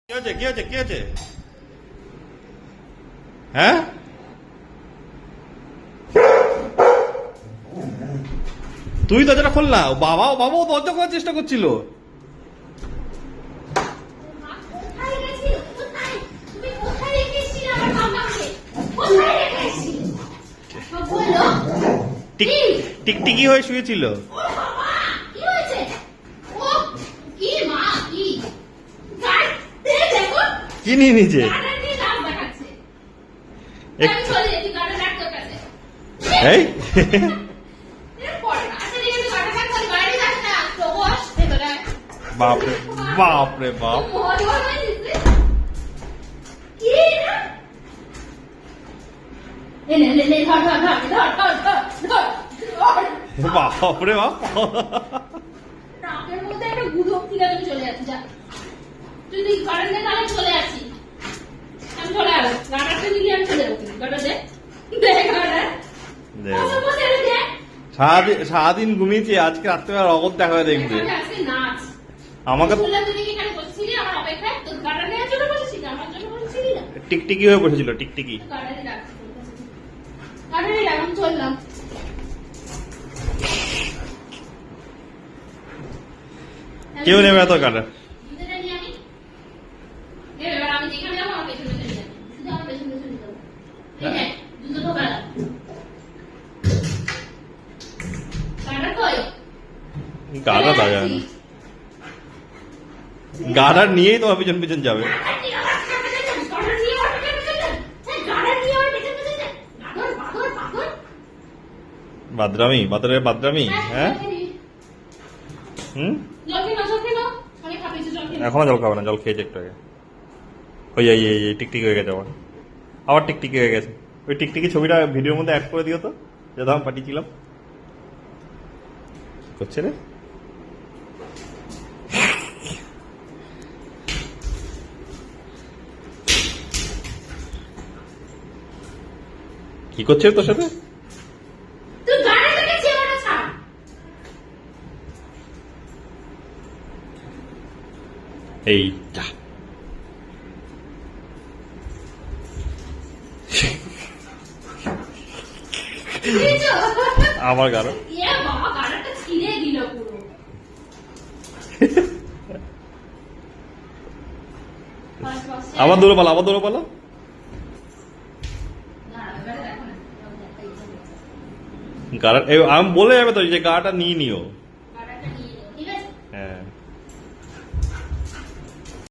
কি হয়েছে কি হয়েছে কি হয়েছে? হ্যাঁ, তুই দরজাটা খোল না। বাবাও দরজা খোলার চেষ্টা করছিল। টিকটিকি হয়ে শুয়েছিল। কি নিয়ে নিচে? এই বাপরে বাপরে বাপ, বাপরে বাপ। নাকের মধ্যে একটা গুদক কিনা তুমি চলে যাচ্ছি, যা তুই গার্ডেনে তাহলে চলে আসি, আমি চলে আসবো গার্ডেনটা নিয়ে আমি চলে যাবো। গার্ডেন দেখ গার্ডেন সারাদিন ঘুমিয়েছি, আজকে রাত্রে অগত দেখা হয়ে দেখবে আমাকে। টিকটিকি হয়ে বসেছিল, টিকটিকি। কেউ নেবে এত কাটা। গাড়া দাঁড়া না, গাড়া নিয়েই তোমার পিছন পিছন যাবে। বাদরামি, বাদরের বাদরামি। হ্যাঁ, এখনো জল খাবে না, জল খেয়েছে একটু আগে। ওই টিকটিকি হয়ে গেছে, আবার টিকটিকি হয়ে গেছে। ওই টিকটিকি ছবিটা ভিডিওর মধ্যে অ্যাড করে দিও তো, যেটা আমি পাঠিয়েছিলাম। করছে রে, কি করছে তোর সাথে? এই যা, আমার গাড়ো আবার দৌড়ে পালা, আবার দৌড়ে পালা। আমি বলে যাবে তো যে গাটা নিয়ে নিও।